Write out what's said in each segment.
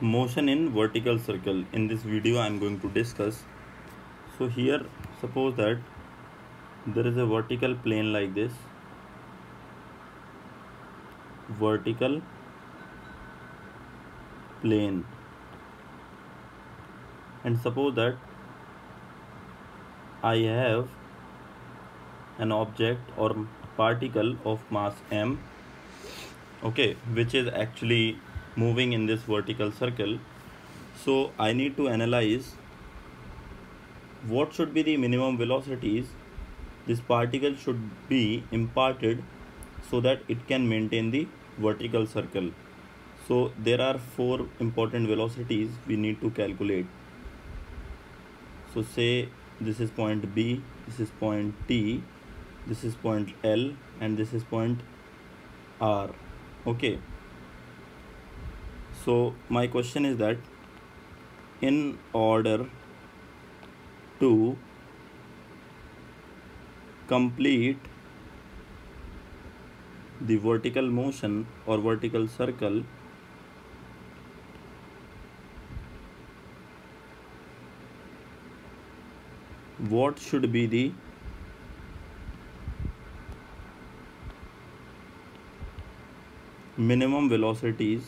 Motion in vertical circle. In this video I am going to discuss. So here suppose that there is a vertical plane like this, vertical plane, and suppose that I have an object or particle of mass m, okay, which is actually moving in this vertical circle. So I need to analyze what should be the minimum velocities this particle should be imparted so that it can maintain the vertical circle. So there are four important velocities we need to calculate. So say this is point B, this is point T, this is point L, and this is point R. Okay. So my question is that in order to complete the vertical motion or vertical circle, what should be the minimum velocities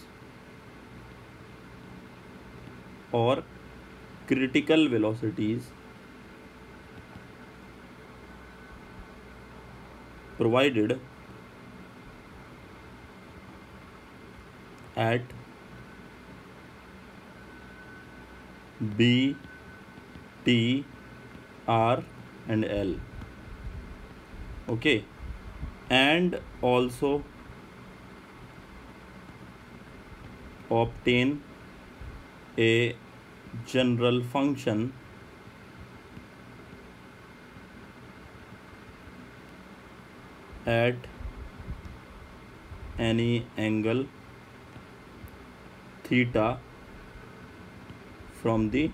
or critical velocities provided at B, T, R and L, okay, and also obtain a general function at any angle theta from the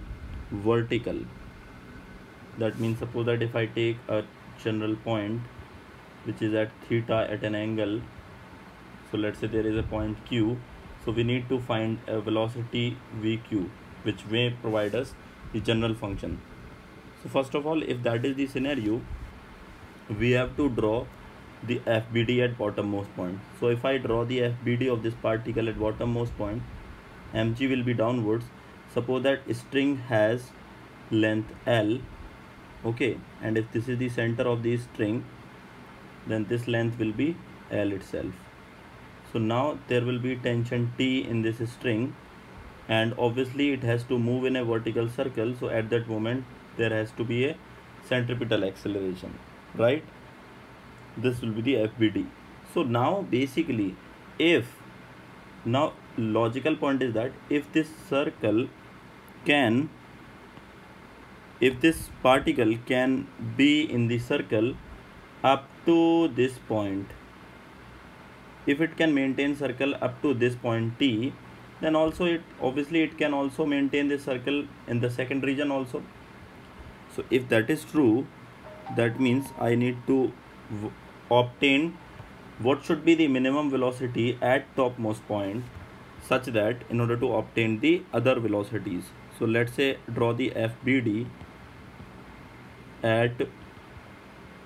vertical. That means suppose that if I take a general point which is at theta at an angle, so let's say there is a point Q, so we need to find a velocity VQ which may provide us the general function. So first of all, if that is the scenario, we have to draw the FBD at bottommost point. So if I draw the FBD of this particle at bottommost point, mg will be downwards. Suppose that string has length L, okay, and if this is the center of the string, then this length will be L itself. So now there will be tension T in this string, and obviously it has to move in a vertical circle, so at that moment there has to be a centripetal acceleration, right? This will be the FBD. So now basically, if now logical point is that if this particle can be in the circle up to this point, if it can maintain circle up to this point T, then also it can also maintain the circle in the second region also. So if that is true, that means I need to obtain what should be the minimum velocity at topmost point, such that in order to obtain the other velocities. So let's say draw the FBD at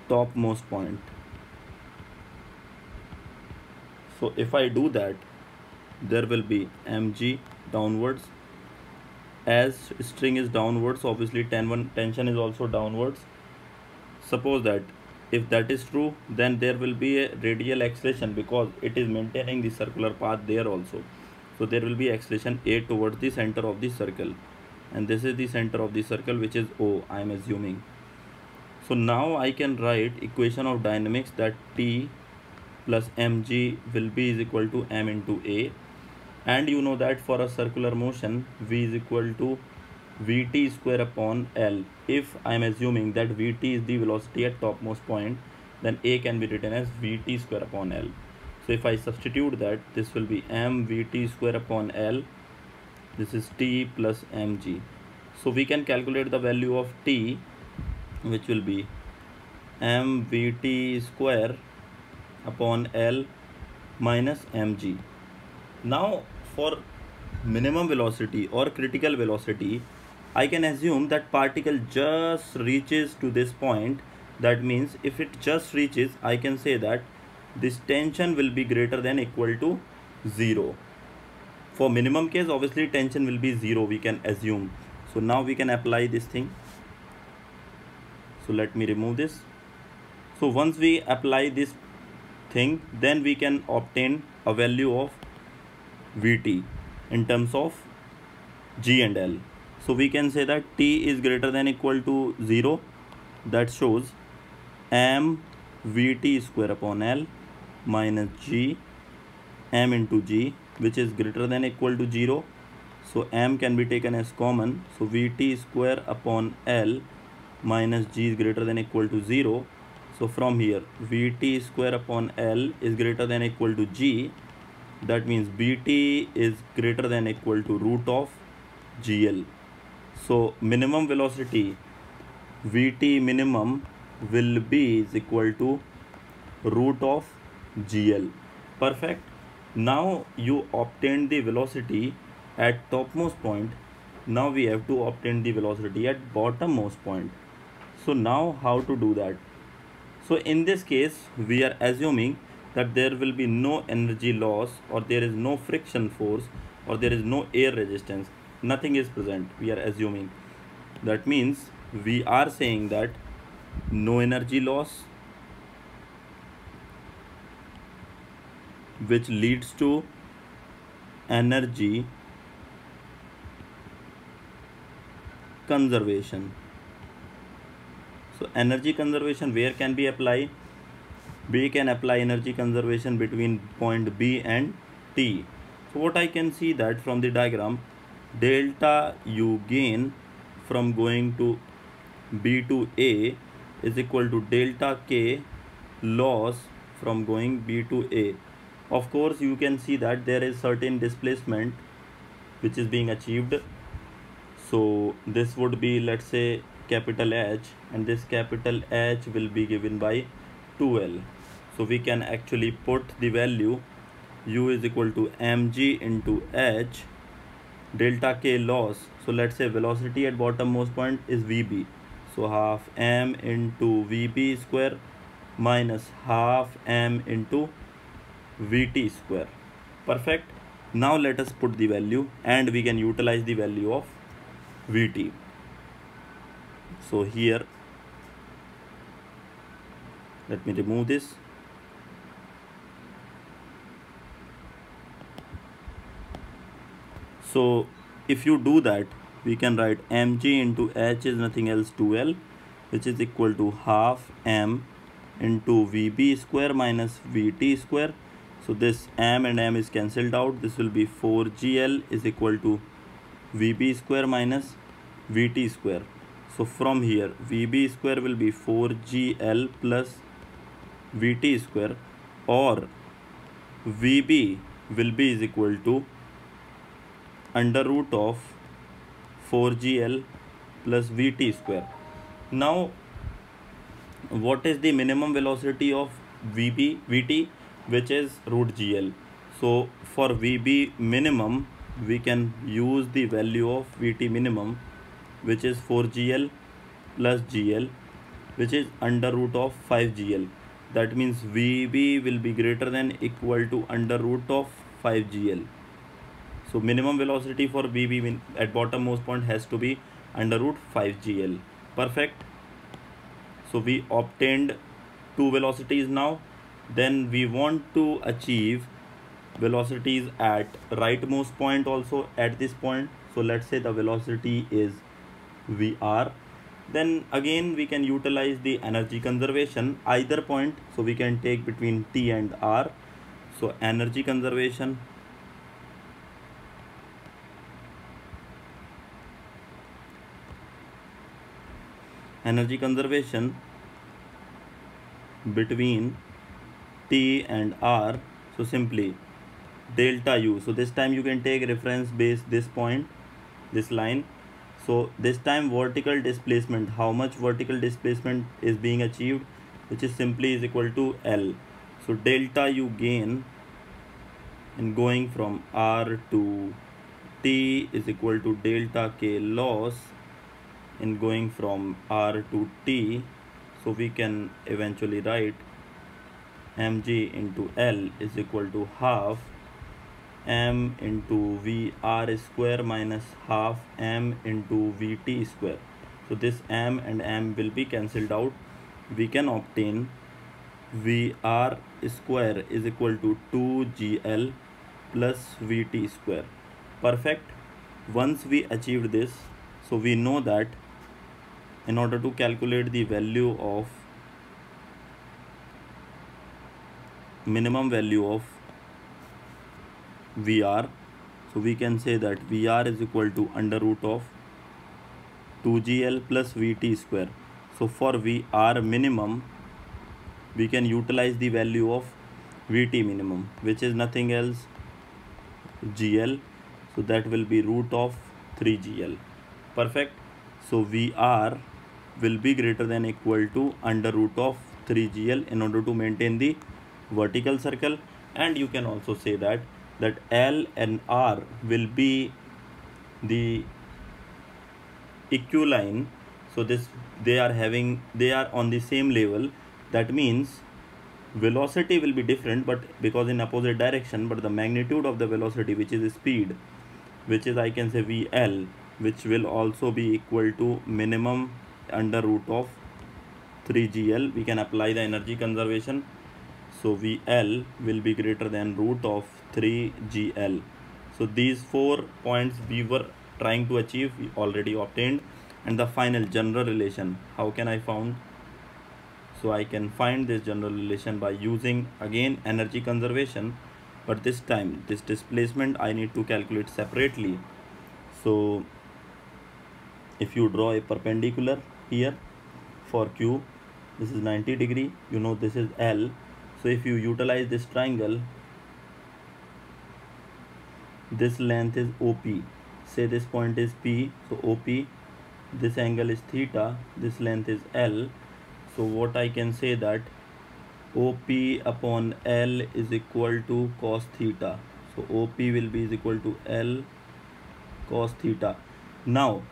topmost point. So if I do that, there will be mg downwards. As string is downwards, obviously tension is also downwards. Suppose that if that is true, then there will be a radial acceleration because it is maintaining the circular path there also. So there will be acceleration A towards the center of the circle, and this is the center of the circle, which is O, I am assuming. So now I can write equation of dynamics that T plus mg will be is equal to m into A, and you know that for a circular motion V is equal to Vt square upon L. If I am assuming that Vt is the velocity at topmost point, then A can be written as Vt square upon L. So if I substitute that, this will be m Vt square upon L. This is T plus mg. So we can calculate the value of T, which will be m Vt square upon L minus mg. Now for minimum velocity or critical velocity, I can assume that particle just reaches to this point. That means if it just reaches, I can say that this tension will be greater than equal to 0. For minimum case, obviously tension will be 0, we can assume. So now we can apply this thing. So let me remove this. So once we apply this thing, then we can obtain a value of Vt in terms of G and L. So we can say that T is greater than equal to 0. That shows m Vt square upon L minus G m into G, which is greater than equal to 0. So m can be taken as common. So Vt square upon L minus G is greater than equal to 0. So from here Vt square upon L is greater than equal to G. That means Bt is greater than equal to root of GL. So minimum velocity Vt minimum will be is equal to root of GL. Perfect. Now you obtained the velocity at topmost point. Now we have to obtain the velocity at bottommost point. So now how to do that? So in this case we are assuming that there will be no energy loss, or there is no friction force, or there is no air resistance. Nothing is present, we are assuming. That means we are saying that no energy loss, which leads to energy conservation. So energy conservation where can be applied? We can apply energy conservation between point B and T. So what I can see that from the diagram, delta U gain from going to B to A is equal to delta K loss from going B to A. Of course you can see that there is certain displacement which is being achieved. So this would be, let's say, capital H, and this capital H will be given by 2L. So we can actually put the value U is equal to mg into H, delta K loss. So let's say velocity at bottommost point is Vb. So half m into Vb square minus half m into Vt square. Perfect. Now let us put the value, and we can utilize the value of Vt. So here, let me remove this. So if you do that, we can write mg into H is nothing else 2L, which is equal to half m into Vb square minus Vt square. So this m and m is cancelled out. This will be 4GL is equal to Vb square minus Vt square. So from here Vb square will be 4GL plus Vt square, or Vb will be is equal to under root of 4GL plus Vt square. Now what is the minimum velocity of Vt, which is root GL. So for Vb minimum we can use the value of Vt minimum, which is 4GL plus GL, which is under root of 5GL. That means Vb will be greater than equal to under root of 5GL. So minimum velocity for Vb at bottommost point has to be under root 5GL. Perfect. So we obtained two velocities now. Then we want to achieve velocities at rightmost point also at this point. So let's say the velocity is Vr. Then again we can utilize the energy conservation either point. So we can take between T and R. So energy conservation between T and R. So simply delta U. So this time you can take reference base this point, this line. So this time vertical displacement, how much vertical displacement is being achieved, which is simply is equal to L. So delta U gain in going from R to T is equal to delta K loss in going from R to T. So we can eventually write mg into L is equal to half m into VR square minus half m into Vt square. So this m and m will be cancelled out. We can obtain VR square is equal to 2GL plus Vt square. Perfect. Once we achieved this, so we know that in order to calculate the value of minimum value of VR, so we can say that VR is equal to under root of 2GL plus Vt square. So for VR minimum, we can utilize the value of Vt minimum, which is nothing else GL. So that will be root of 3GL. Perfect. So VR will be greater than equal to under root of 3GL in order to maintain the vertical circle. And you can also say that L and R will be the equiline. So they are on the same level. That means velocity will be different, but because in opposite direction, but the magnitude of the velocity, which is speed, which is I can say VL, which will also be equal to minimum under root of 3GL. We can apply the energy conservation. So VL will be greater than root of 3GL. So these 4 points we were trying to achieve, we already obtained. And the final general relation, how can I found? So I can find this general relation by using again energy conservation, but this time this displacement I need to calculate separately. So if you draw a perpendicular here for Q, this is 90 degree, you know this is L. So if you utilize this triangle, this length is OP, say this point is P, so OP, this angle is theta, this length is L. So what I can say that OP upon L is equal to cos theta. So OP will be is equal to L cos theta. Now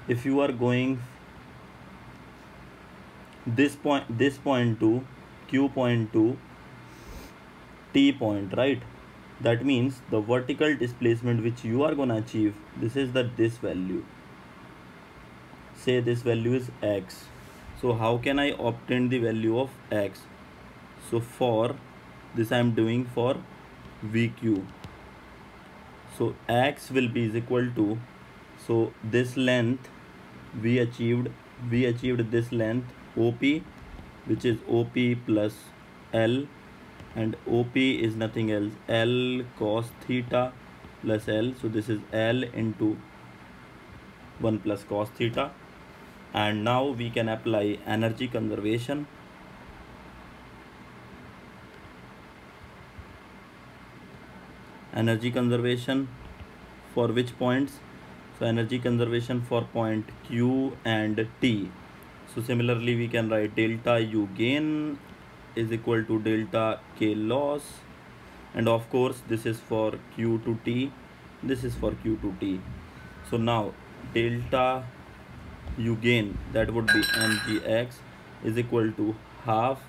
if you are going this point to Q point to T point, right? That means the vertical displacement which you are gonna achieve, this is this value. Say this value is x. So how can I obtain the value of x? So for this I am doing for VQ. So x will be is equal to, so this length we achieved this length OP, which is OP plus L, and OP is nothing else L cos theta plus L. So this is L into 1 plus cos theta. And now we can apply energy conservation. Energy conservation for which points? So energy conservation for point Q and T. So similarly we can write delta U gain is equal to delta K loss, and of course this is for Q to T, this is for Q to T. So now delta U gain, that would be mgx is equal to half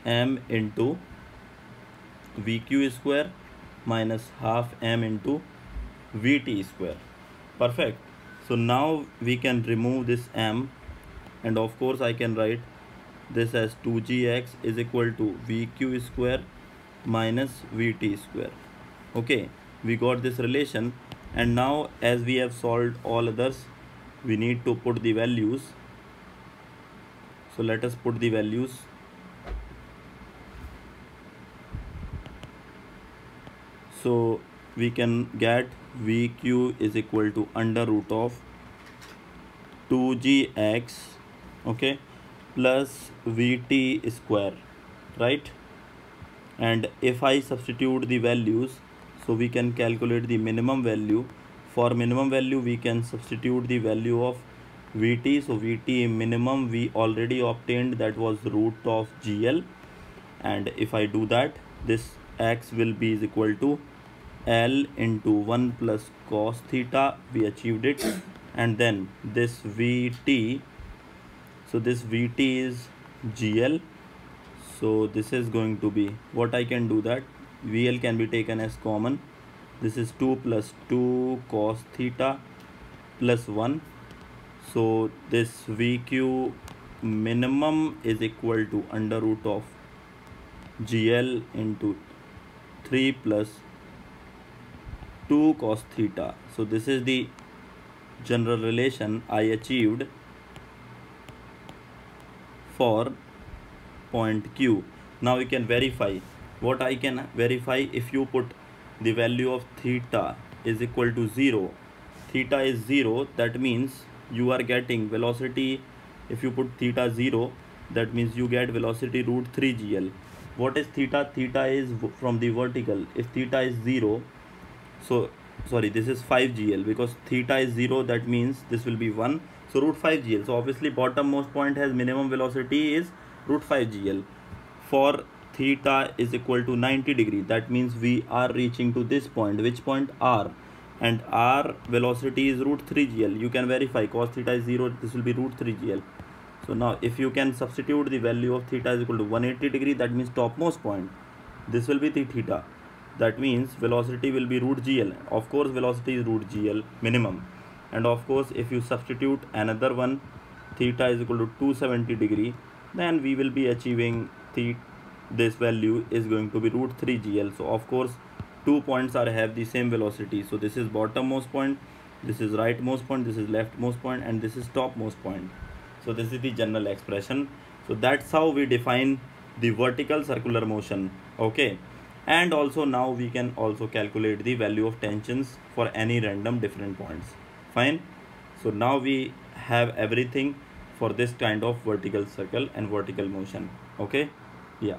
m into VQ square minus half m into Vt square. Perfect. So now we can remove this m, and of course I can write this as 2gx is equal to VQ square minus Vt square. Okay, we got this relation, and now as we have solved all others, we need to put the values. So let us put the values. So we can get VQ is equal to under root of 2gx, okay, plus Vt square, right? And if I substitute the values, so we can calculate the minimum value. For minimum value we can substitute the value of Vt. So Vt minimum we already obtained, that was root of GL, and if I do that, this x will be is equal to L into 1 plus cos theta, we achieved it. And then this Vt, so this Vt is GL, so this is going to be, what I can do that VL can be taken as common. This is 2 plus 2 cos theta plus 1. So this VQ minimum is equal to under root of GL into 3 plus 2 cos theta. So this is the general relation I achieved for point Q. Now we can verify. What I can verify, if you put the value of theta is equal to 0, theta is 0, that means you are getting velocity. If you put theta 0, that means you get velocity root 3 GL. What is theta? Theta is from the vertical. If theta is 0, so sorry, this is 5 GL, because theta is 0, that means this will be 1, so root 5 GL. So obviously bottommost point has minimum velocity is root 5 GL. For theta is equal to 90 degree, that means we are reaching to this point. Which point? R. And R velocity is root 3 GL. You can verify cos theta is 0, this will be root 3 GL. So now if you can substitute the value of theta is equal to 180 degree, that means topmost point, this will be the theta. That means velocity will be root GL. Of course velocity is root GL minimum. And of course if you substitute another one, theta is equal to 270 degree, then we will be achieving this value is going to be root 3 GL. So of course 2 points have the same velocity. So this is bottommost point, this is rightmost point, this is leftmost point, and this is topmost point. So this is the general expression. So that's how we define the vertical circular motion. Okay. And also now we can also calculate the value of tensions for any random different points. Fine. So now we have everything for this kind of vertical circle and vertical motion. Okay. Yeah.